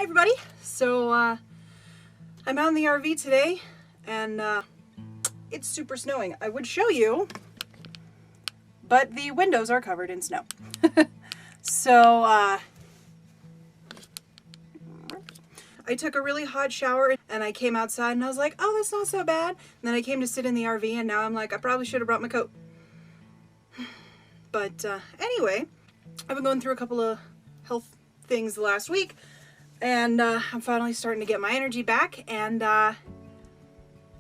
Hi everybody. So I'm out in the RV today and it's super snowing. I would show you, but the windows are covered in snow. So I took a really hot shower and I came outside and I was like, oh, that's not so bad. And then I came to sit in the RV and now I'm like, I probably should have brought my coat. But anyway, I've been going through a couple of health things the last week, and I'm finally starting to get my energy back, and I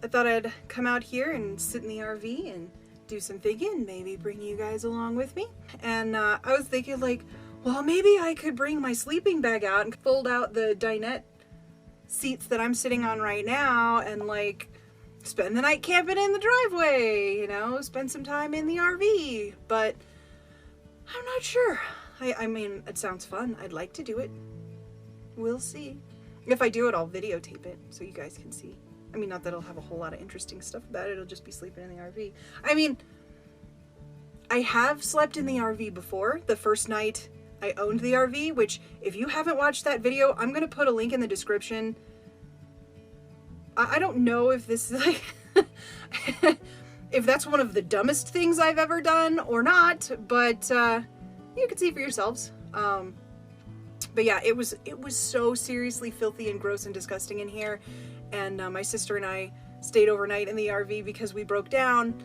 thought I'd come out here and sit in the RV and do some thinking, maybe bring you guys along with me. And I was thinking like, well, maybe I could bring my sleeping bag out and fold out the dinette seats that I'm sitting on right now and like spend the night camping in the driveway, you know, spend some time in the RV. But I'm not sure. I mean, it sounds fun. I'd like to do it. We'll see. If I do it, I'll videotape it so you guys can see. I mean, not that I'll have a whole lot of interesting stuff about it. It'll just be sleeping in the RV. I mean, I have slept in the RV before. The first night I owned the RV, which if you haven't watched that video, I'm going to put a link in the description. I don't know if this is like... if that's one of the dumbest things I've ever done or not, but you can see for yourselves. But yeah, it was so seriously filthy and gross and disgusting in here. And my sister and I stayed overnight in the RV because we broke down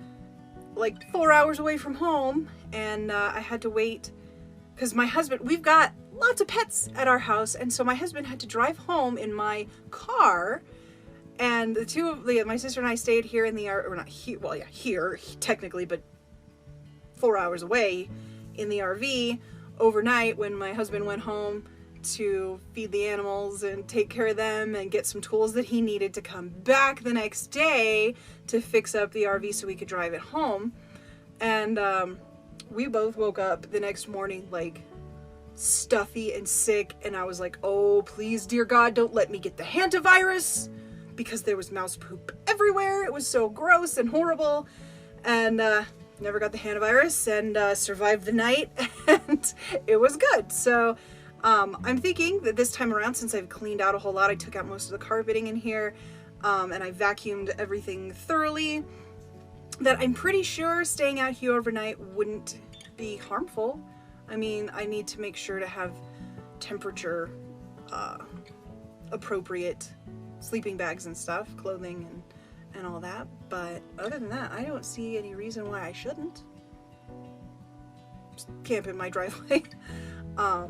like 4 hours away from home, and I had to wait because my husband, we've got lots of pets at our house, and so my husband had to drive home in my car. And the two of my sister and I stayed here in the RV, or not here, well, yeah, here technically, but 4 hours away in the RV overnight when my husband went home to feed the animals and take care of them and get some tools that he needed to come back the next day to fix up the RV so we could drive it home. And we both woke up the next morning like stuffy and sick, and I was like, oh, please, dear God, don't let me get the hantavirus, because there was mouse poop everywhere. It was so gross and horrible, and never got the hantavirus and survived the night, and it was good. So I'm thinking that this time around, since I've cleaned out a whole lot, I took out most of the carpeting in here, and I vacuumed everything thoroughly, that I'm pretty sure staying out here overnight wouldn't be harmful. I mean, I need to make sure to have temperature appropriate sleeping bags and stuff, clothing and all that, but other than that, I don't see any reason why I shouldn't just camp in my driveway. My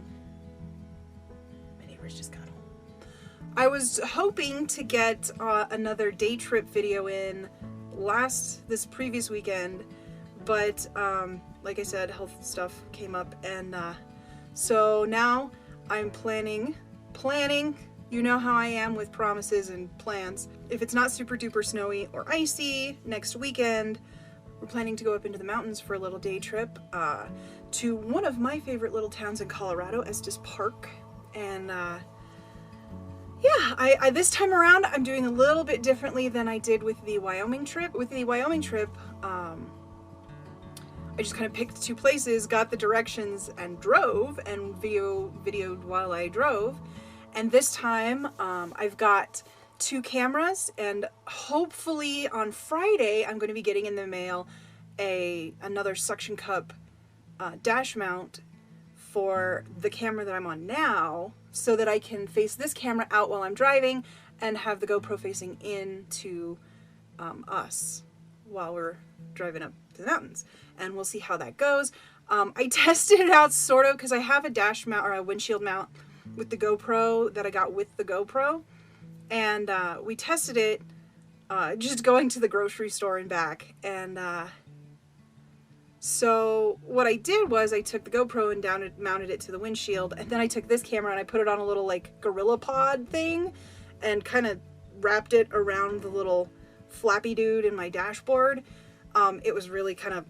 neighbors just got home. I was hoping to get another day trip video in this previous weekend, but like I said, health stuff came up, and so now I'm planning. You know how I am with promises and plans. If it's not super duper snowy or icy next weekend, we're planning to go up into the mountains for a little day trip to one of my favorite little towns in Colorado, Estes Park. And yeah, this time around I'm doing a little bit differently than I did with the Wyoming trip. With the Wyoming trip, I just kind of picked two places, got the directions, and drove, and videoed while I drove. And this time, I've got 2 cameras, and hopefully on Friday, I'm going to be getting in the mail another suction cup dash mount for the camera that I'm on now, so that I can face this camera out while I'm driving and have the GoPro facing into us while we're driving up to the mountains. And we'll see how that goes. I tested it out sort of because I have a dash mount or a windshield mount with the GoPro that I got with the GoPro, and we tested it just going to the grocery store and back. And so what I did was I took the GoPro and mounted it to the windshield, and then I took this camera and I put it on a little like Gorilla Pod thing and kind of wrapped it around the little flappy dude in my dashboard. It was really kind of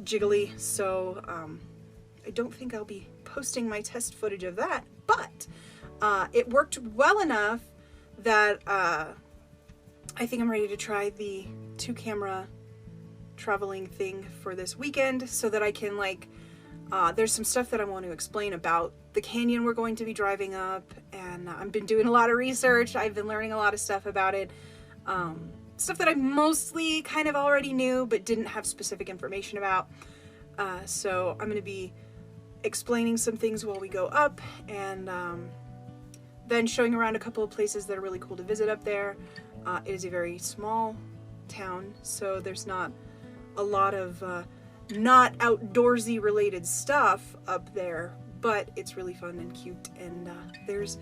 jiggly, so I don't think I'll be posting my test footage of that, but it worked well enough that I think I'm ready to try the 2 camera traveling thing for this weekend, so that I can like There's some stuff that I want to explain about the canyon we're going to be driving up, and I've been doing a lot of research. I've been learning a lot of stuff about it. Stuff that I mostly kind of already knew but didn't have specific information about. So I'm going to be explaining some things while we go up, and then showing around a couple of places that are really cool to visit up there. It is a very small town, so there's not a lot of not outdoorsy related stuff up there, but it's really fun and cute, and there's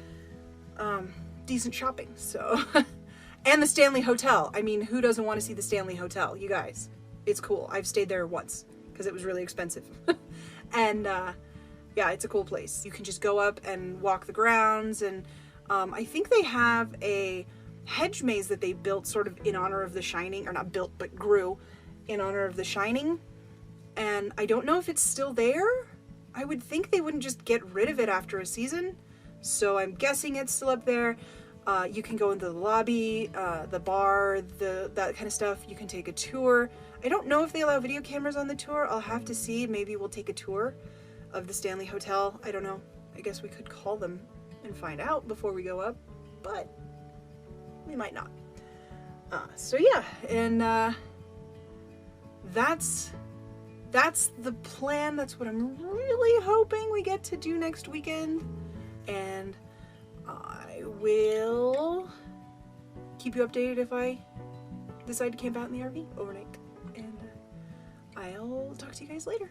decent shopping, so and the Stanley Hotel. I mean, who doesn't want to see the Stanley Hotel? You guys, it's cool. I've stayed there once because it was really expensive. And yeah, it's a cool place. You can just go up and walk the grounds, and I think they have a hedge maze that they built sort of in honor of The Shining, or not built, but grew in honor of The Shining. And I don't know if it's still there. I would think they wouldn't just get rid of it after a season, so I'm guessing it's still up there. You can go into the lobby, the bar, that kind of stuff. You can take a tour. I don't know if they allow video cameras on the tour. I'll have to see. Maybe we'll take a tour of the Stanley Hotel. I don't know. I guess we could call them and find out before we go up, but we might not. So yeah, and that's the plan. That's what I'm really hoping we get to do next weekend, and I will keep you updated if I decide to camp out in the RV overnight, and I'll talk to you guys later.